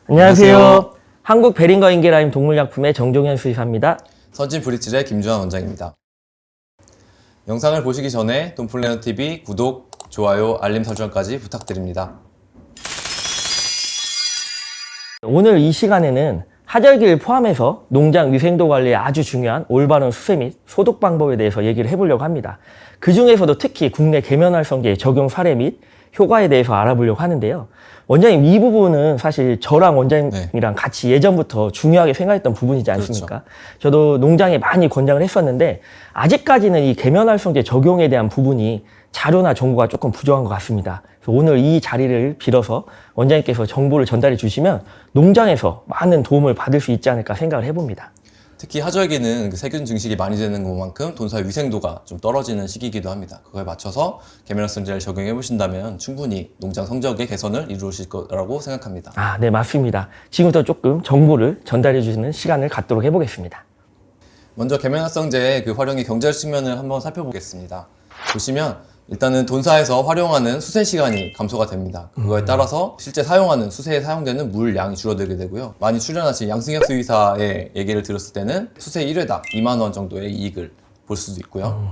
안녕하세요. 한국 베링거 인게라임 동물약품의 정종현 수의사입니다. 선진 브리칠의 김주환 원장입니다. 영상을 보시기 전에 돈플래너TV 구독, 좋아요, 알림 설정까지 부탁드립니다. 오늘 이 시간에는 하절기를 포함해서 농장 위생도 관리에 아주 중요한 올바른 수세 및 소독 방법에 대해서 얘기를 해보려고 합니다. 그 중에서도 특히 국내 계면활성제의 적용 사례 및 효과에 대해서 알아보려고 하는데요. 원장님, 이 부분은 사실 저랑 원장님이랑 같이 예전부터 중요하게 생각했던 부분이지 않습니까? 그렇죠. 저도 농장에 많이 권장을 했었는데 아직까지는 이 계면활성제 적용에 대한 부분이 자료나 정보가 조금 부족한 것 같습니다. 그래서 오늘 이 자리를 빌어서 원장님께서 정보를 전달해 주시면 농장에서 많은 도움을 받을 수 있지 않을까 생각을 해봅니다. 특히 하절기는 세균 증식이 많이 되는 것만큼 돈사의 위생도가 좀 떨어지는 시기이기도 합니다. 그거에 맞춰서 계면활성제를 적용해 보신다면 충분히 농장 성적의 개선을 이루실 거라고 생각합니다. 네, 맞습니다. 지금부터 조금 정보를 전달해 주시는 시간을 갖도록 해보겠습니다. 먼저 계면활성제의 그 활용의 경제적 측면을 한번 살펴보겠습니다. 보시면 일단은 돈사에서 활용하는 수세 시간이 감소가 됩니다. 그거에 따라서 실제 사용하는 수세에 사용되는 물 양이 줄어들게 되고요. 많이 출연하신 양승혁 수의사의 얘기를 들었을 때는 수세 1회당 2만 원 정도의 이익을 볼 수도 있고요.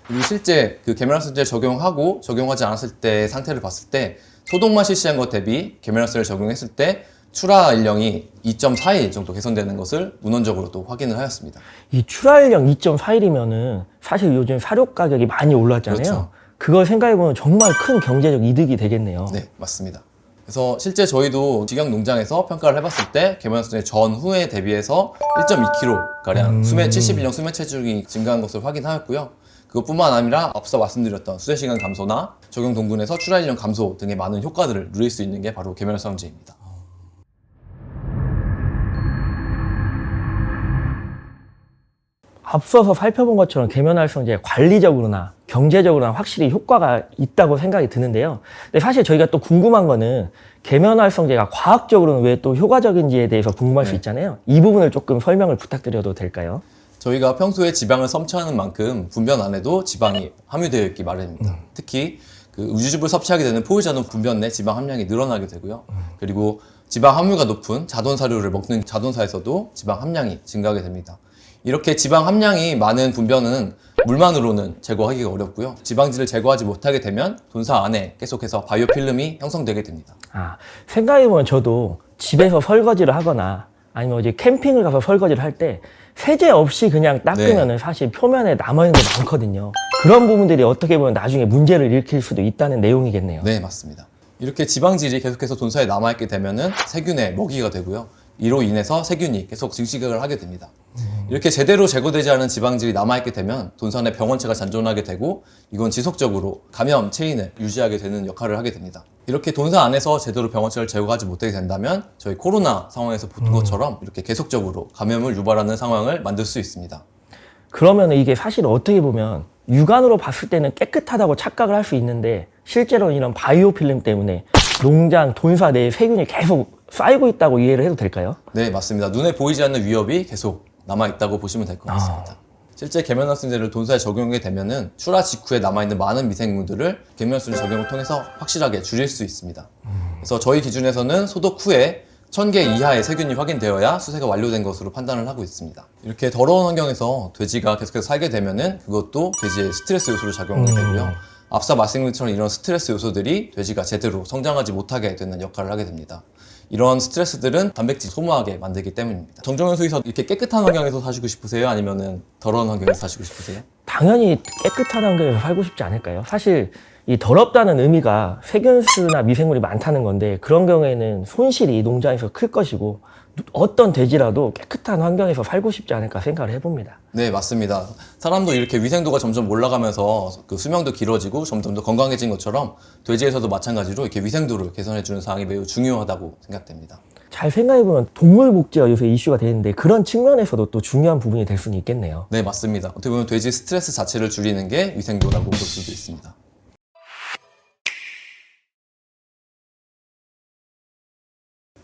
그리고 실제 그 계면활성제를 적용하고 적용하지 않았을 때 상태를 봤을 때 소독만 실시한 것 대비 계면활성제를 적용했을 때 출하 일령이 2.4일 정도 개선되는 것을 문헌적으로 또 확인을 하였습니다. 이 출하일령 2.4일이면은 사실 요즘 사료 가격이 많이 올랐잖아요. 그렇죠. 그걸 생각해보면 정말 큰 경제적 이득이 되겠네요. 네, 맞습니다. 그래서 실제 저희도 직영 농장에서 평가를 해봤을 때 계면활성제 전후에 대비해서 1.2kg가량 71년 수면 체중이 증가한 것을 확인하였고요. 그것뿐만 아니라 앞서 말씀드렸던 수세시간 감소나 적용 동군에서 출하일령 감소 등의 많은 효과들을 누릴 수 있는 게 바로 계면활성제입니다. 앞서서 살펴본 것처럼 계면활성제 관리적으로나 경제적으로나 확실히 효과가 있다고 생각이 드는데요. 근데 사실 저희가 또 궁금한 거는 계면활성제가 과학적으로는 왜 또 효과적인지에 대해서 궁금할 수 있잖아요. 이 부분을 조금 설명을 부탁드려도 될까요? 저희가 평소에 지방을 섭취하는 만큼 분변 안에도 지방이 함유되어 있기 마련입니다. 특히 그 우유즙을 섭취하게 되는 포유자는 분변 내 지방 함량이 늘어나게 되고요. 그리고 지방 함유가 높은 자돈 사료를 먹는 자돈사에서도 지방 함량이 증가하게 됩니다. 이렇게 지방 함량이 많은 분변은 물만으로는 제거하기가 어렵고요. 지방질을 제거하지 못하게 되면 돈사 안에 계속해서 바이오필름이 형성되게 됩니다. 생각해보면 저도 집에서 설거지를 하거나 아니면 이제 캠핑을 가서 설거지를 할 때 세제 없이 그냥 닦으면 사실 표면에 남아있는 게 많거든요. 그런 부분들이 어떻게 보면 나중에 문제를 일으킬 수도 있다는 내용이겠네요. 네, 맞습니다. 이렇게 지방질이 계속해서 돈사에 남아있게 되면은 세균의 먹이가 되고요. 이로 인해서 세균이 계속 증식을 하게 됩니다. 이렇게 제대로 제거되지 않은 지방질이 남아있게 되면 돈사 내 병원체가 잔존하게 되고 이건 지속적으로 감염 체인을 유지하게 되는 역할을 하게 됩니다. 이렇게 돈사 안에서 제대로 병원체를 제거하지 못하게 된다면 저희 코로나 상황에서 본 것처럼 이렇게 계속적으로 감염을 유발하는 상황을 만들 수 있습니다. 그러면 이게 사실 어떻게 보면 육안으로 봤을 때는 깨끗하다고 착각을 할 수 있는데 실제로는 이런 바이오필름 때문에 농장, 돈사 내에 세균이 계속 쌓이고 있다고 이해를 해도 될까요? 네, 맞습니다. 눈에 보이지 않는 위협이 계속 남아있다고 보시면 될 것 같습니다. 실제 계면활성제를 돈사에 적용하게 되면은 출하 직후에 남아있는 많은 미생물들을 계면활성제 적용을 통해서 확실하게 줄일 수 있습니다. 그래서 저희 기준에서는 소독 후에 1000개 이하의 세균이 확인되어야 수세가 완료된 것으로 판단을 하고 있습니다. 이렇게 더러운 환경에서 돼지가 계속해서 살게 되면은 그것도 돼지의 스트레스 요소로 작용하게 되고요. 앞서 말씀드린 것처럼 이런 스트레스 요소들이 돼지가 제대로 성장하지 못하게 되는 역할을 하게 됩니다. 이런 스트레스들은 단백질 소모하게 만들기 때문입니다. 정종현 수의사, 이렇게 깨끗한 환경에서 사시고 싶으세요? 아니면은 더러운 환경에서 사시고 싶으세요? 당연히 깨끗한 환경에서 살고 싶지 않을까요? 사실 이 더럽다는 의미가 세균수나 미생물이 많다는 건데 그런 경우에는 손실이 농장에서 클 것이고 어떤 돼지라도 깨끗한 환경에서 살고 싶지 않을까 생각을 해봅니다. 네, 맞습니다. 사람도 이렇게 위생도가 점점 올라가면서 그 수명도 길어지고 점점 더 건강해진 것처럼 돼지에서도 마찬가지로 이렇게 위생도를 개선해주는 사항이 매우 중요하다고 생각됩니다. 잘 생각해보면 동물복지가 요새 이슈가 되는데 그런 측면에서도 또 중요한 부분이 될 수는 있겠네요. 네, 맞습니다. 어떻게 보면 돼지 스트레스 자체를 줄이는 게 위생도라고 볼 수도 있습니다.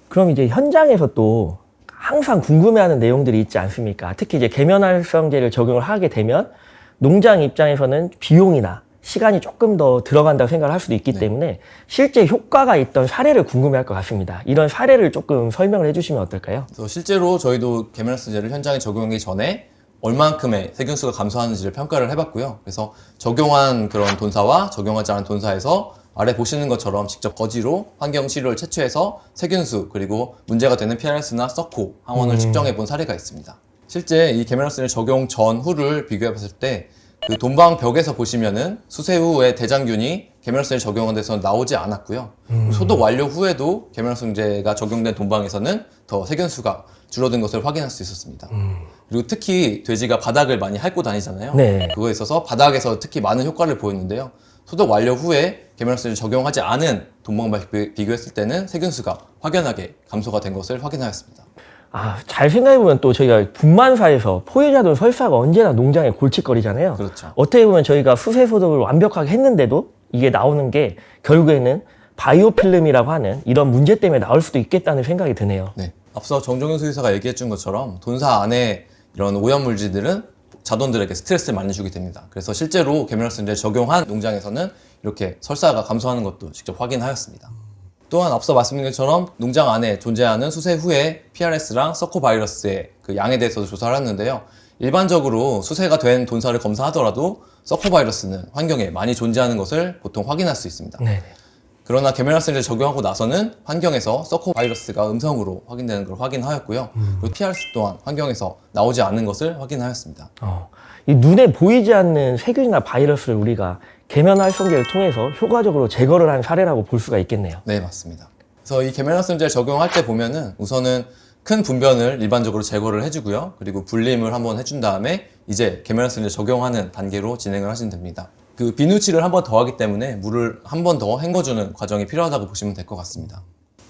그럼 이제 현장에서 또 항상 궁금해하는 내용들이 있지 않습니까? 특히 이제 계면활성제를 적용을 하게 되면 농장 입장에서는 비용이나 시간이 조금 더 들어간다고 생각을 할 수도 있기 때문에 실제 효과가 있던 사례를 궁금해할 것 같습니다. 이런 사례를 조금 설명을 해주시면 어떨까요? 그래서 실제로 저희도 계면활성제를 현장에 적용하기 전에 얼만큼의 세균수가 감소하는지를 평가를 해봤고요. 그래서 적용한 그런 돈사와 적용하지 않은 돈사에서 아래 보시는 것처럼 직접 거지로 환경 시료를 채취해서 세균수 그리고 문제가 되는 PRS나 서코 항원을 측정해 본 사례가 있습니다. 실제 이 계면활성제 적용 전후를 비교해 봤을 때 그 돈방 벽에서 보시면은 수세 후에 대장균이 계면활성제 적용한 데서 나오지 않았고요. 소독 완료 후에도 계면활성제가 적용된 돈방에서는 더 세균수가 줄어든 것을 확인할 수 있었습니다. 그리고 특히 돼지가 바닥을 많이 핥고 다니잖아요. 네. 그거에 있어서 바닥에서 특히 많은 효과를 보였는데요. 소독 완료 후에 계면활성제 적용하지 않은 돈방과 비교했을 때는 세균수가 확연하게 감소가 된 것을 확인하였습니다. 잘 생각해보면 또 저희가 분만사에서 포유자돈 설사가 언제나 농장의 골칫거리잖아요. 그렇죠. 어떻게 보면 저희가 수세 소독을 완벽하게 했는데도 이게 나오는 게 결국에는 바이오필름이라고 하는 이런 문제 때문에 나올 수도 있겠다는 생각이 드네요. 네. 앞서 정종윤 수의사가 얘기해 준 것처럼 돈사 안에 이런 오염물질들은 자돈들에게 스트레스를 많이 주게 됩니다. 그래서 실제로 계면활성제를 적용한 농장에서는 이렇게 설사가 감소하는 것도 직접 확인하였습니다. 또한 앞서 말씀드린 것처럼 농장 안에 존재하는 수세 후에 PRS랑 서코바이러스의 그 양에 대해서도 조사를 했는데요. 일반적으로 수세가 된 돈사를 검사하더라도 서코바이러스는 환경에 많이 존재하는 것을 보통 확인할 수 있습니다. 네. 그러나 계면활성제를 적용하고 나서는 환경에서 서코바이러스가 음성으로 확인되는 걸 확인하였고요. 그리고 PRS 또한 환경에서 나오지 않는 것을 확인하였습니다. 이 눈에 보이지 않는 세균이나 바이러스를 우리가 계면활성제를 통해서 효과적으로 제거를 한 사례라고 볼 수가 있겠네요. 네, 맞습니다. 그래서 이 계면활성제를 적용할 때 보면은 우선은 큰 분변을 일반적으로 제거를 해주고요. 그리고 분림을 한번 해준 다음에 이제 계면활성제를 적용하는 단계로 진행을 하시면 됩니다. 그 비누칠을 한 번 더 하기 때문에 물을 한 번 더 헹궈주는 과정이 필요하다고 보시면 될 것 같습니다.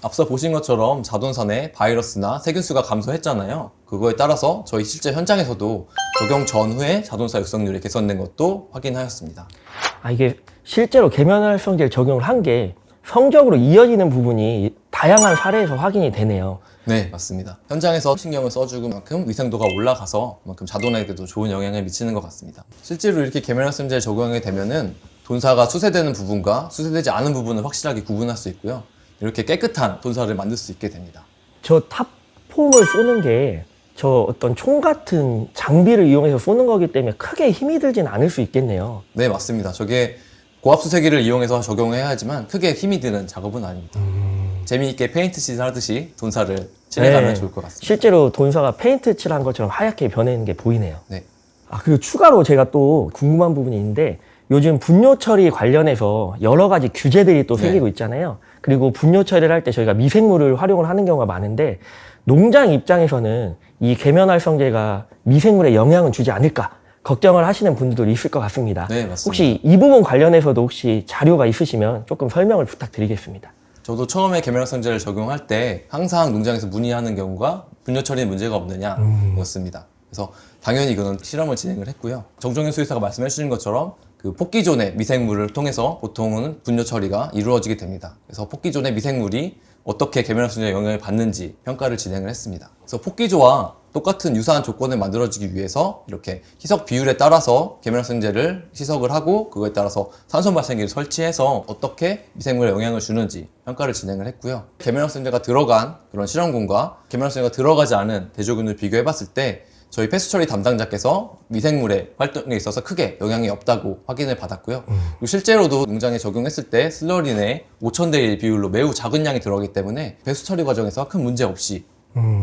앞서 보신 것처럼 자돈산에 바이러스나 세균수가 감소했잖아요. 그거에 따라서 저희 실제 현장에서도 적용 전후에 자돈사 육성률이 개선된 것도 확인하였습니다. 이게 실제로 계면활성제를 적용을 한 게 성적으로 이어지는 부분이 다양한 사례에서 확인이 되네요. 네, 맞습니다. 현장에서 신경을 써주고 만큼 위생도가 올라가서 그만큼 자돈에게도 좋은 영향을 미치는 것 같습니다. 실제로 이렇게 계면활성제를 적용하게 되면은 돈사가 수세되는 부분과 수세되지 않은 부분을 확실하게 구분할 수 있고요. 이렇게 깨끗한 돈사를 만들 수 있게 됩니다. 저 탑폼을 쏘는 게 저 어떤 총 같은 장비를 이용해서 쏘는 거기 때문에 크게 힘이 들진 않을 수 있겠네요. 네, 맞습니다. 저게 고압수세기를 이용해서 적용해야 하지만 크게 힘이 드는 작업은 아닙니다. 재미있게 페인트 칠하듯이 돈사를 칠해가면 좋을 것 같습니다. 실제로 돈사가 페인트 칠한 것처럼 하얗게 변해있는 게 보이네요. 네. 그리고 추가로 제가 또 궁금한 부분이 있는데 요즘 분뇨 처리 관련해서 여러 가지 규제들이 또 생기고 있잖아요. 그리고 분뇨 처리를 할 때 저희가 미생물을 활용을 하는 경우가 많은데 농장 입장에서는 이 계면활성제가 미생물에 영향을 주지 않을까 걱정을 하시는 분들도 있을 것 같습니다. 네, 맞습니다. 혹시 이 부분 관련해서도 혹시 자료가 있으시면 조금 설명을 부탁드리겠습니다. 저도 처음에 계면활성제를 적용할 때 항상 농장에서 문의하는 경우가 분뇨 처리에 문제가 없느냐였습니다. 그래서 당연히 이거는 실험을 진행을 했고요. 정종윤 수의사가 말씀해 주신 것처럼 그 폭기존의 미생물을 통해서 보통은 분뇨 처리가 이루어지게 됩니다. 그래서 폭기존의 미생물이 어떻게 계면활성제의 영향을 받는지 평가를 진행을 했습니다. 그래서 폭기조와 똑같은 유사한 조건을 만들어지기 위해서 이렇게 희석 비율에 따라서 계면활성제를 희석을 하고 그거에 따라서 산소 발생기를 설치해서 어떻게 미생물에 영향을 주는지 평가를 진행을 했고요. 계면활성제가 들어간 그런 실험군과 계면활성제가 들어가지 않은 대조군을 비교해 봤을 때 저희 폐수 처리 담당자께서 미생물의 활동에 있어서 크게 영향이 없다고 확인을 받았고요. 그리고 실제로도 농장에 적용했을 때 슬러리 내 5,000대 1 비율로 매우 작은 양이 들어가기 때문에 폐수 처리 과정에서 큰 문제 없이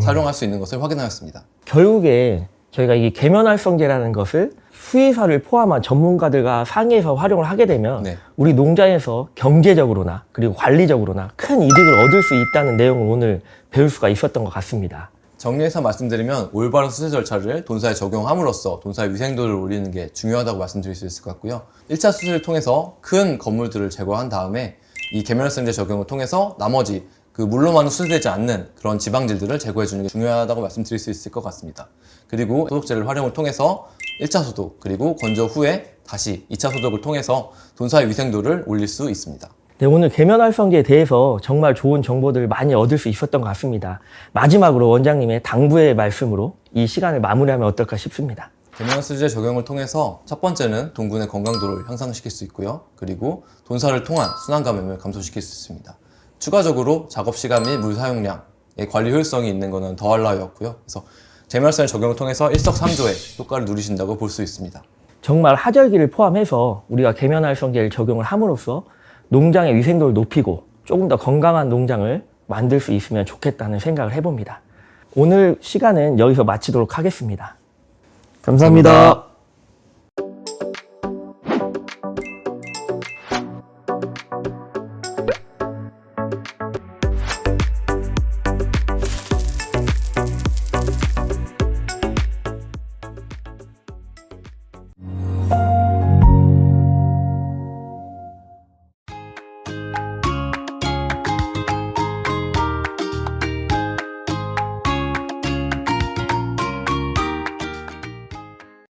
사용할 수 있는 것을 확인하였습니다. 결국에 저희가 이 계면활성제라는 것을 수의사를 포함한 전문가들과 상의해서 활용을 하게 되면 네. 우리 농장에서 경제적으로나 그리고 관리적으로나 큰 이득을 얻을 수 있다는 내용을 오늘 배울 수가 있었던 것 같습니다. 정리해서 말씀드리면 올바른 수세 절차를 돈사에 적용함으로써 돈사의 위생도를 올리는 게 중요하다고 말씀드릴 수 있을 것 같고요. 1차 수세를 통해서 큰 건물들을 제거한 다음에 이 계면활성제 적용을 통해서 나머지 그 물로만 수세되지 않는 그런 지방질들을 제거해 주는 게 중요하다고 말씀드릴 수 있을 것 같습니다. 그리고 소독제를 활용을 통해서 1차 소독 그리고 건조 후에 다시 2차 소독을 통해서 돈사의 위생도를 올릴 수 있습니다. 네, 오늘 계면활성제에 대해서 정말 좋은 정보들을 많이 얻을 수 있었던 것 같습니다. 마지막으로 원장님의 당부의 말씀으로 이 시간을 마무리하면 어떨까 싶습니다. 계면활성제 적용을 통해서 첫 번째는 동군의 건강도를 향상시킬 수 있고요. 그리고 돈살을 통한 순환 감염을 감소시킬 수 있습니다. 추가적으로 작업 시간 및 물 사용량의 관리 효율성이 있는 것은 더할 나위였고요. 그래서 계면활성제 적용을 통해서 일석삼조의 효과를 누리신다고 볼 수 있습니다. 정말 하절기를 포함해서 우리가 계면활성제를 적용을 함으로써 농장의 위생도를 높이고 조금 더 건강한 농장을 만들 수 있으면 좋겠다는 생각을 해봅니다. 오늘 시간은 여기서 마치도록 하겠습니다. 감사합니다.